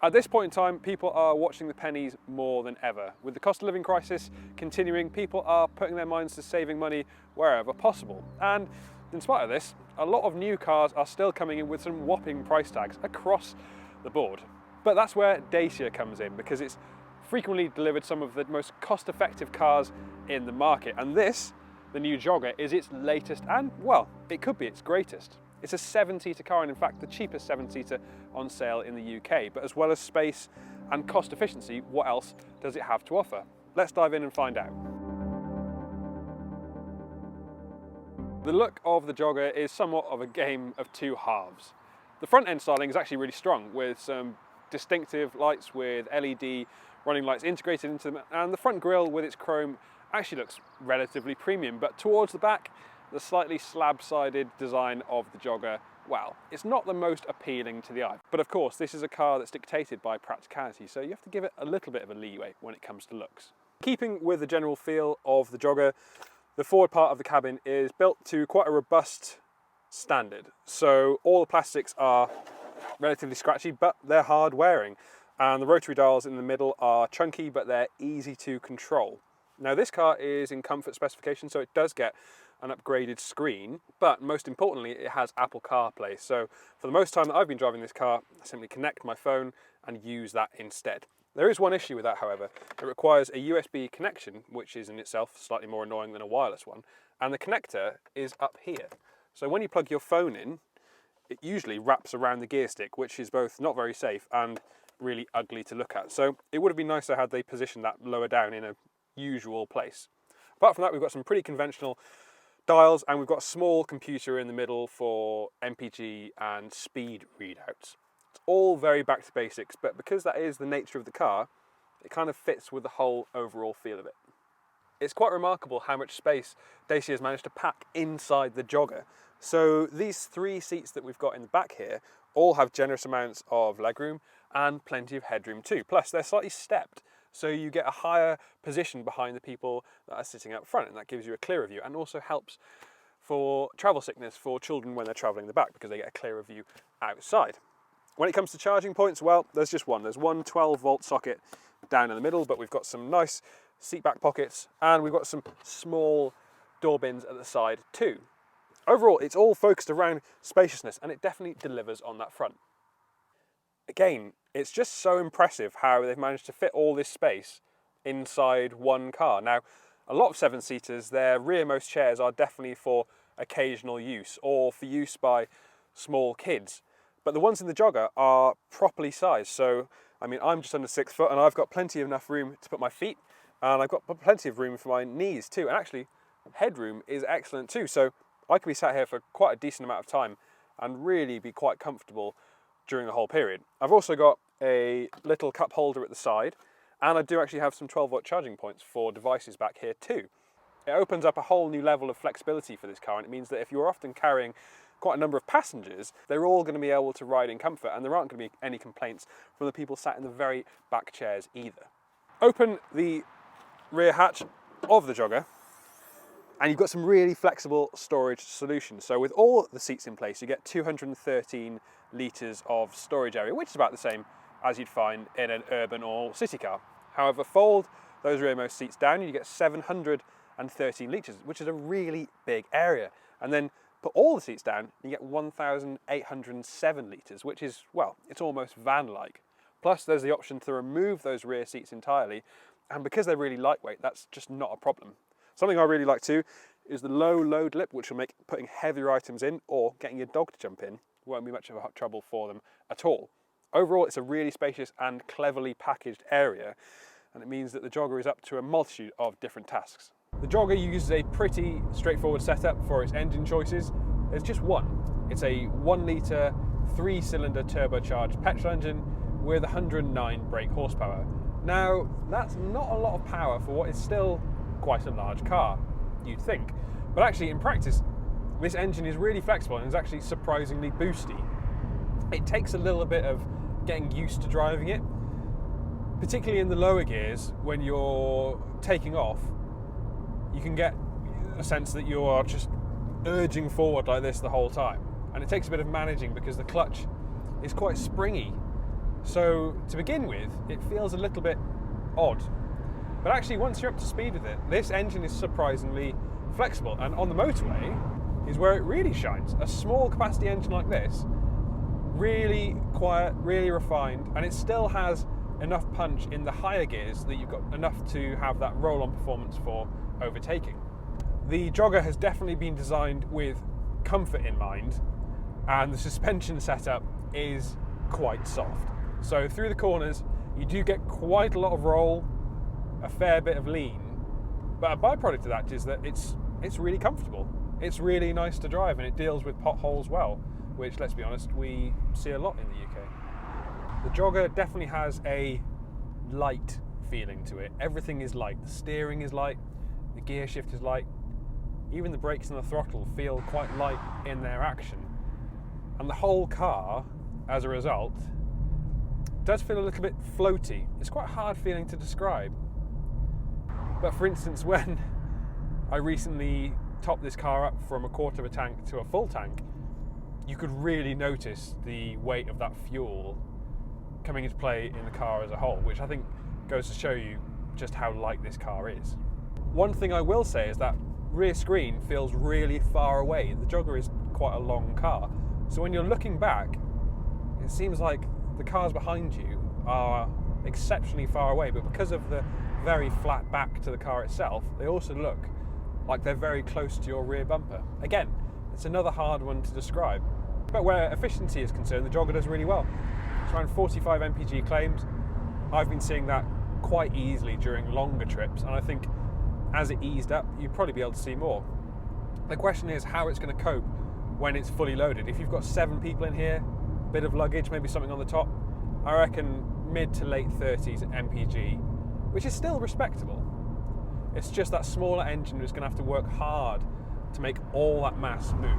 At this point in time, people are watching the pennies more than ever. With the cost of living crisis continuing, people are putting their minds to saving money wherever possible. And in spite of this, a lot of new cars are still coming in with some whopping price tags across the board. But that's where Dacia comes in, because it's frequently delivered some of the most cost-effective cars in the market. And this, the new Jogger, is its latest and, well, it could be its greatest. It's a 7-seater car, and in fact the cheapest 7-seater on sale in the UK. But as well as space and cost efficiency, what else does it have to offer? Let's dive in and find out. The look of the Jogger is somewhat of a game of two halves. The front end styling is actually really strong, with some distinctive lights with LED running lights integrated into them, and the front grille with its chrome actually looks relatively premium. But towards the back, the slightly slab-sided design of the Jogger, well, it's not the most appealing to the eye. But of course, this is a car that's dictated by practicality, so you have to give it a little bit of a leeway when it comes to looks. Keeping with the general feel of the Jogger, the forward part of the cabin is built to quite a robust standard. So all the plastics are relatively scratchy, but they're hard wearing. And the rotary dials in the middle are chunky, but they're easy to control. Now this car is in comfort specification, so it does get an upgraded screen, but most importantly, it has Apple CarPlay. So for the most time that I've been driving this car, I simply connect my phone and use that instead. There is one issue with that, however. It requires a USB connection, which is in itself slightly more annoying than a wireless one, and the connector is up here. So when you plug your phone in, it usually wraps around the gear stick, which is both not very safe and really ugly to look at. So it would have been nicer had they positioned that lower down in a usual place. Apart from that, we've got some pretty conventional dials, and we've got a small computer in the middle for MPG and speed readouts. It's all very back to basics, but because that is the nature of the car, it kind of fits with the whole overall feel of it. It's quite remarkable how much space Dacia has managed to pack inside the Jogger. So these 3 seats that we've got in the back here all have generous amounts of legroom and plenty of headroom too. Plus they're slightly stepped, so you get a higher position behind the people that are sitting up front, and that gives you a clearer view, and also helps for travel sickness for children when they're travelling in the back, because they get a clearer view outside. When it comes to charging points, well, there's just one. There's one 12-volt socket down in the middle, but we've got some nice seat back pockets, and we've got some small door bins at the side too. Overall, it's all focused around spaciousness, and it definitely delivers on that front. Again, it's just so impressive how they've managed to fit all this space inside one car. Now, a lot of 7-seaters, their rearmost chairs are definitely for occasional use or for use by small kids. But the ones in the Jogger are properly sized. So, I mean, I'm just under 6 foot, and I've got plenty of enough room to put my feet, and I've got plenty of room for my knees too. And actually, headroom is excellent too. So I could be sat here for quite a decent amount of time and really be quite comfortable during the whole period. I've also got a little cup holder at the side, and I do actually have some 12-volt charging points for devices back here too. It opens up a whole new level of flexibility for this car, and it means that if you're often carrying quite a number of passengers, they're all going to be able to ride in comfort, and there aren't going to be any complaints from the people sat in the very back chairs either. Open the rear hatch of the Jogger, and you've got some really flexible storage solutions. So with all the seats in place, you get 213 litres of storage area, which is about the same as you'd find in an urban or city car. However, fold those rearmost seats down, you get 713 litres, which is a really big area. And then put all the seats down, you get 1,807 litres, which is, well, it's almost van-like. Plus, there's the option to remove those rear seats entirely, and because they're really lightweight, that's just not a problem. Something I really like too is the low load lip, which will make putting heavier items in or getting your dog to jump in won't be much of a trouble for them at all. Overall, it's a really spacious and cleverly packaged area, and it means that the Jogger is up to a multitude of different tasks. The Jogger uses a pretty straightforward setup for its engine choices. There's just one. It's a 1 litre, 3-cylinder turbocharged petrol engine with 109 brake horsepower. Now, that's not a lot of power for what is still quite a large car, you'd think. But actually, in practice, this engine is really flexible and is actually surprisingly boosty. It takes a little bit of getting used to driving it, particularly in the lower gears. When you're taking off, you can get a sense that you are just urging forward like this the whole time. And it takes a bit of managing because the clutch is quite springy So to begin with, it feels a little bit odd. But actually, once you're up to speed with it, this engine is surprisingly flexible. And on the motorway is where it really shines. A small capacity engine like this, really quiet, really refined, and it still has enough punch in the higher gears that you've got enough to have that roll-on performance for overtaking. The Jogger has definitely been designed with comfort in mind, and the suspension setup is quite soft. So through the corners, you do get quite a lot of roll, a fair bit of lean, but a byproduct of that is that it's really comfortable. It's really nice to drive, and it deals with potholes well, which, let's be honest, we see a lot in the UK. The Jogger definitely has a light feeling to it. Everything is light. The steering is light, the gear shift is light, even the brakes and the throttle feel quite light in their action. And the whole car, as a result, does feel a little bit floaty. It's quite a hard feeling to describe. But for instance, when I recently topped this car up from a quarter of a tank to a full tank, you could really notice the weight of that fuel coming into play in the car as a whole, which I think goes to show you just how light this car is. One thing I will say is that rear screen feels really far away. The Jogger is quite a long car, so when you're looking back, it seems like the cars behind you are exceptionally far away, but because of the very flat back to the car itself, they also look like they're very close to your rear bumper. Again, it's another hard one to describe. But where efficiency is concerned, the Jogger does really well. It's around 45 mpg claims. I've been seeing that quite easily during longer trips, and I think as it eased up, you'd probably be able to see more. The question is how it's going to cope when it's fully loaded. If you've got 7 people in here, a bit of luggage, maybe something on the top, I reckon mid to late 30s mpg, which is still respectable. It's just that smaller engine is going to have to work hard to make all that mass move.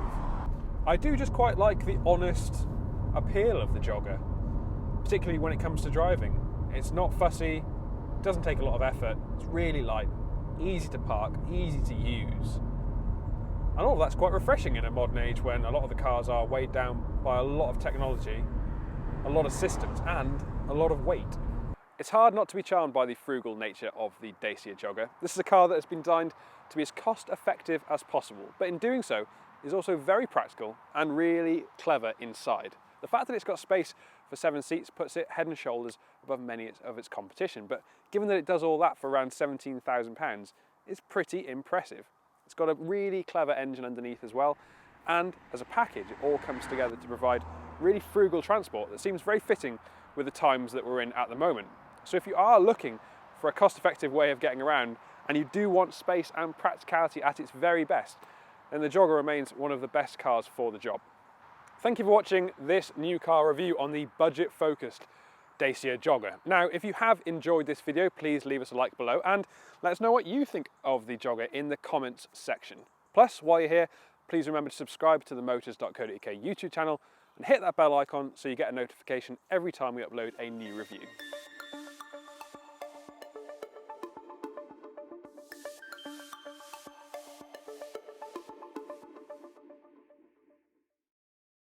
I do just quite like the honest appeal of the Jogger, particularly when it comes to driving. It's not fussy, doesn't take a lot of effort, it's really light, easy to park, easy to use. And all of that's quite refreshing in a modern age when a lot of the cars are weighed down by a lot of technology, a lot of systems, and a lot of weight. It's hard not to be charmed by the frugal nature of the Dacia Jogger. This is a car that has been designed to be as cost-effective as possible, but in doing so is also very practical and really clever inside. The fact that it's got space for 7 seats puts it head and shoulders above many of its competition, but given that it does all that for around £17,000, it's pretty impressive. It's got a really clever engine underneath as well, and as a package it all comes together to provide really frugal transport that seems very fitting with the times that we're in at the moment. So if you are looking for a cost-effective way of getting around and you do want space and practicality at its very best, then the Jogger remains one of the best cars for the job. Thank you for watching this new car review on the budget-focused Dacia Jogger. Now, if you have enjoyed this video, please leave us a like below and let us know what you think of the Jogger in the comments section. Plus, while you're here, please remember to subscribe to the Motors.co.uk YouTube channel and hit that bell icon so you get a notification every time we upload a new review.